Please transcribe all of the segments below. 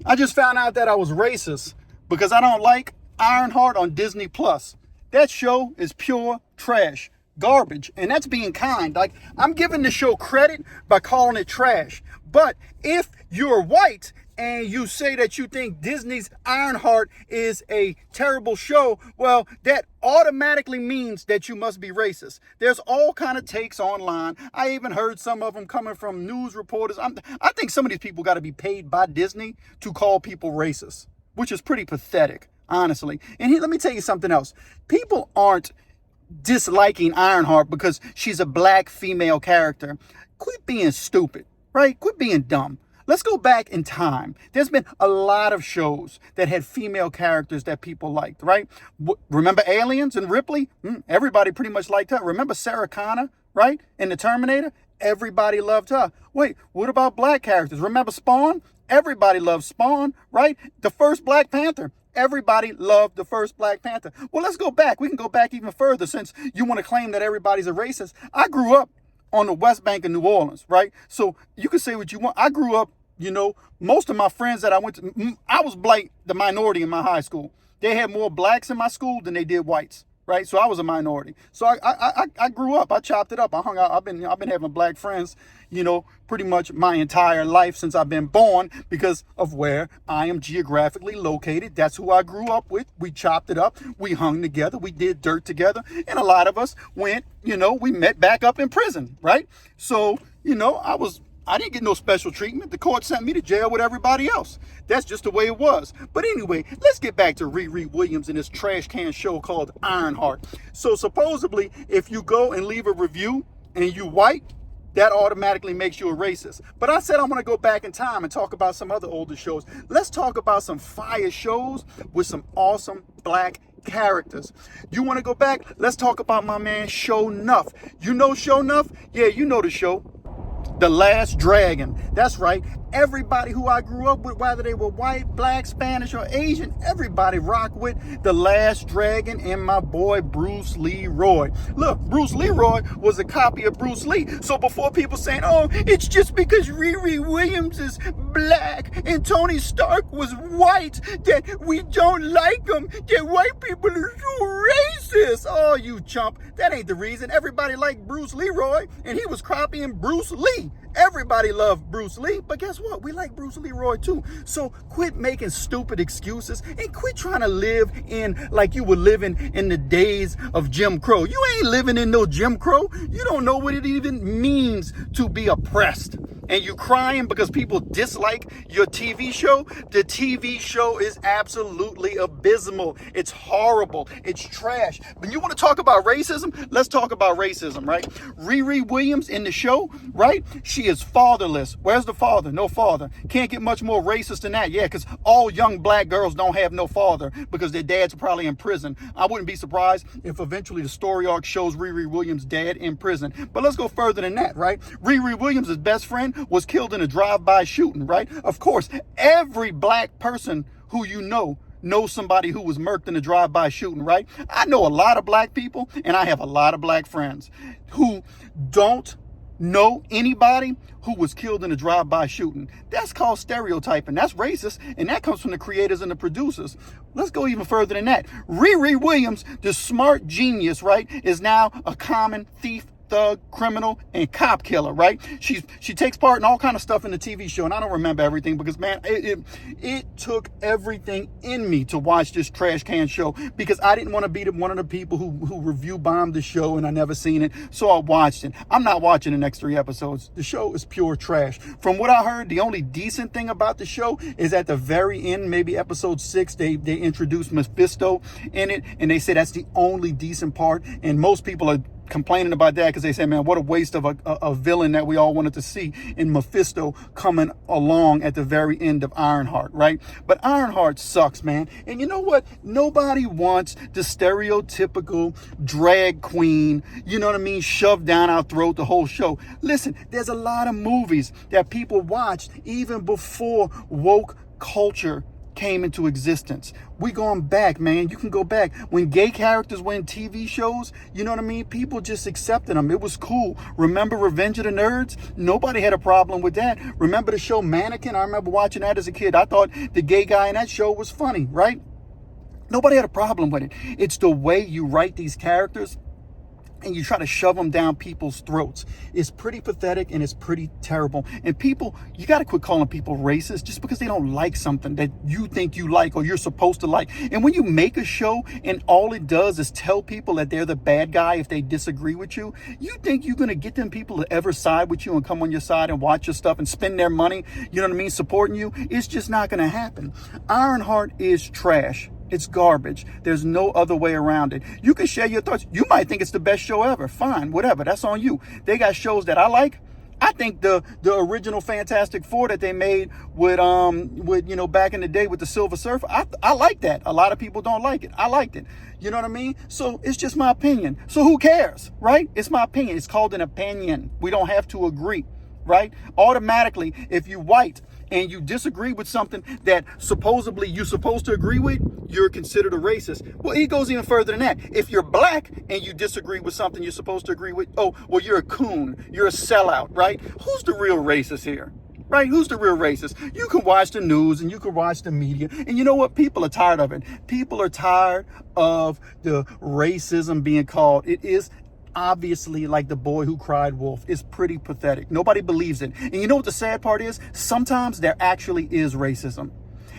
I just found out that I was racist because I don't like Ironheart on Disney Plus. That show is pure trash, garbage, and that's being kind. Like, I'm giving the show credit by calling it trash. But if you're white and you say that you think Disney's Ironheart is a terrible show, well, that automatically means that you must be racist. There's all kind of takes online. I even heard some of them coming from news reporters. I think some of these people got to be paid by Disney to call people racist, which is pretty pathetic, honestly. And let me tell you something else. People aren't disliking Ironheart because she's a black female character. Quit being stupid, right? Quit being dumb. Let's go back in time. There's been a lot of shows that had female characters that people liked, right? Remember Aliens and Ripley? Everybody pretty much liked her. Remember Sarah Connor, right? In The Terminator? Everybody loved her. Wait, what about black characters? Remember Spawn? Everybody loved Spawn, right? The first Black Panther. Everybody loved the first Black Panther. Well, let's go back. We can go back even further since you want to claim that everybody's a racist. I grew up on the West Bank of New Orleans, right? So you can say what you want. I grew up, most of my friends that I went to, I was like the minority in my high school. They had more blacks in my school than they did whites, right? So I was a minority. So I grew up. I chopped it up. I hung out. I've been having black friends, pretty much my entire life since I've been born because of where I am geographically located. That's who I grew up with. We chopped it up. We hung together. We did dirt together. And a lot of us went, we met back up in prison, right? So, I didn't get no special treatment. The court sent me to jail with everybody else. That's just the way it was. But anyway, let's get back to Riri Williams and this trash can show called Ironheart. So supposedly, if you go and leave a review and you white, that automatically makes you a racist. But I said I'm going to go back in time and talk about some other older shows. Let's talk about some fire shows with some awesome black characters. You want to go back? Let's talk about my man Show Nuff. You know Show Nuff? Yeah, you know the show. The Last Dragon. That's right. Everybody who I grew up with, whether they were white, black, Spanish, or Asian, everybody rocked with The Last Dragon and my boy Bruce Leroy. Look, Bruce Leroy was a copy of Bruce Lee. So before people saying, oh, it's just because Riri Williams is black and Tony Stark was white that we don't like them, that white people are so racist. Oh, you chump. That ain't the reason. Everybody liked Bruce Leroy and he was copying Bruce Lee. Everybody loved Bruce Lee, but guess what? We like Bruce Leroy too. So quit making stupid excuses and quit trying to live in like you were living in the days of Jim Crow. You ain't living in no Jim Crow. You don't know what it even means to be oppressed. And you crying because people dislike your TV show? The TV show is absolutely abysmal. It's horrible. It's trash. When you want to talk about racism, let's talk about racism, right? Riri Williams in the show, right? She is fatherless. Where's the father? No father. Can't get much more racist than that. Yeah, because all young black girls don't have no father because their dads are probably in prison. I wouldn't be surprised if eventually the story arc shows Riri Williams' dad in prison. But let's go further than that, right? Riri Williams' best friend was killed in a drive-by shooting, right? Of course, every black person who you know knows somebody who was murked in a drive-by shooting, right? I know a lot of black people, and I have a lot of black friends who don't know anybody who was killed in a drive-by shooting. That's called stereotyping. That's racist, and that comes from the creators and the producers. Let's go even further than that. Riri Williams, the smart genius, right, is now a common thief, thug, criminal, and cop killer, right? She takes part in all kind of stuff in the TV show, and I don't remember everything because, man, it took everything in me to watch this trash can show because I didn't want to be one of the people who review bombed the show and I never seen it, so I watched it. I'm not watching the next 3 episodes. The show is pure trash. From what I heard, the only decent thing about the show is at the very end, maybe episode 6, they introduced Mephisto in it, and they say that's the only decent part, and most people are complaining about that because they say, man, what a waste of a villain that we all wanted to see in Mephisto coming along at the very end of Ironheart, right? But Ironheart sucks, man. And you know what? Nobody wants the stereotypical drag queen, you know what I mean, shoved down our throat the whole show. Listen, there's a lot of movies that people watched even before woke culture came into existence. We going back, man. You can go back. When gay characters were in TV shows, you know what I mean? People just accepted them. It was cool. Remember Revenge of the Nerds? Nobody had a problem with that. Remember the show Mannequin? I remember watching that as a kid. I thought the gay guy in that show was funny, right? Nobody had a problem with it. It's the way you write these characters and you try to shove them down people's throats. It's pretty pathetic and it's pretty terrible. And people, you got to quit calling people racist just because they don't like something that you think you like or you're supposed to like. And when you make a show and all it does is tell people that they're the bad guy if they disagree with you, you think you're going to get them people to ever side with you and come on your side and watch your stuff and spend their money, you know what I mean, supporting you? It's just not going to happen. Ironheart is trash. It's garbage. There's no other way around it. You can share your thoughts. You might think it's the best show ever. Fine, whatever. That's on you. They got shows that I like. I think the original Fantastic Four that they made with you know, back in the day with the Silver Surfer, I like that. A lot of people don't like it. I liked it. You know what I mean? So it's just my opinion. So who cares, right? It's my opinion. It's called an opinion. We don't have to agree, right? Automatically, if you white and you disagree with something that supposedly you're supposed to agree with, you're considered a racist. Well, it goes even further than that. If you're black and you disagree with something you're supposed to agree with, oh, well, you're a coon, you're a sellout, right? Who's the real racist here? Right? Who's the real racist? You can watch the news and you can watch the media. And you know what? People are tired of it. People are tired of the racism being called. It is obviously like the boy who cried wolf. Is pretty pathetic. Nobody believes it. And you know what the sad part is? Sometimes there actually is racism.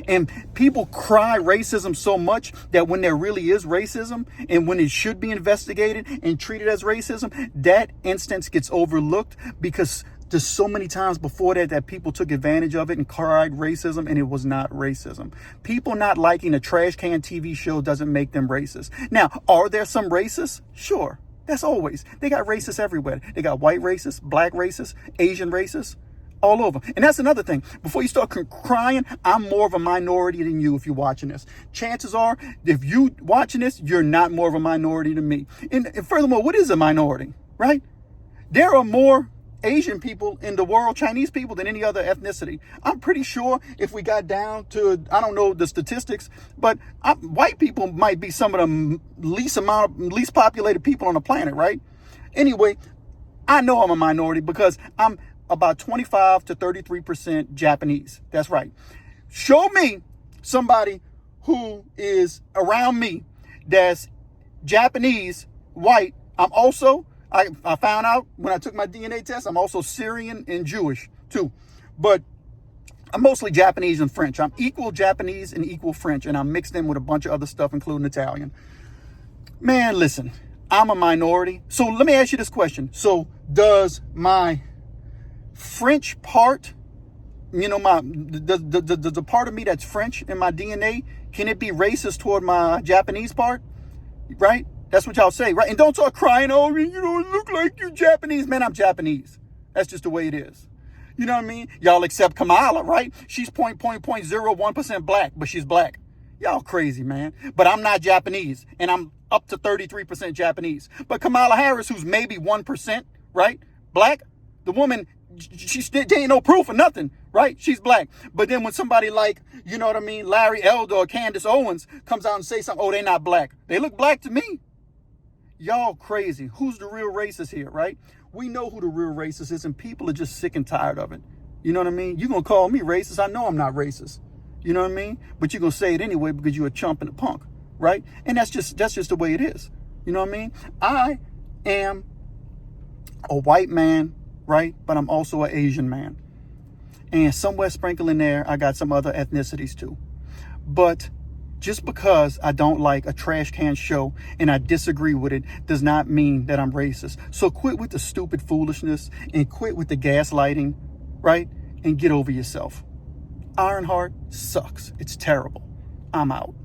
And people cry racism so much that when there really is racism and when it should be investigated and treated as racism, that instance gets overlooked because there's so many times before that people took advantage of it and cried racism, and it was not racism. People not liking a trash can TV show doesn't make them racist. Now, are there some racists? Sure. That's always. They got racists everywhere. They got white racists, black racists, Asian racists, all over. And that's another thing. Before you start crying, I'm more of a minority than you if you're watching this. Chances are, if you watching this, you're not more of a minority than me. And furthermore, what is a minority, right? There are more Asian people in the world, Chinese people, than any other ethnicity. I'm pretty sure if we got down to, I don't know the statistics, but white people might be some of the least populated people on the planet, right? Anyway, I know I'm a minority because I'm about 25 to 33% Japanese. That's right. Show me somebody who is around me that's Japanese, white. I'm also, I found out when I took my DNA test, I'm also Syrian and Jewish too. But I'm mostly Japanese and French. I'm equal Japanese and equal French, and I'm mixed in with a bunch of other stuff, including Italian. Man, listen, I'm a minority. So let me ask you this question. So does my French part, you know, the part of me that's French in my DNA, can it be racist toward my Japanese part? Right? That's what y'all say, right? And don't start crying, oh, you don't look like you Japanese. Man, I'm Japanese. That's just the way it is. You know what I mean? Y'all accept Kamala, right? She's 0.01% black, but she's black. Y'all crazy, man. But I'm not Japanese, and I'm up to 33% Japanese. But Kamala Harris, who's maybe 1%, right? Black, the woman, there ain't no proof or nothing, right? She's black. But then when somebody like, you know what I mean, Larry Elder or Candace Owens comes out and say something, oh, they're not black. They look black to me. Y'all crazy. Who's the real racist here, right? We know who the real racist is, and people are just sick and tired of it. You know what I mean? You're going to call me racist. I know I'm not racist. You know what I mean? But you're going to say it anyway because you're a chump and a punk, right? And that's just the way it is. You know what I mean? I am a white man, right? But I'm also an Asian man. And somewhere sprinkled in there, I got some other ethnicities too. But just because I don't like a trash can show and I disagree with it does not mean that I'm racist. So quit with the stupid foolishness and quit with the gaslighting, right? And get over yourself. Ironheart sucks. It's terrible. I'm out.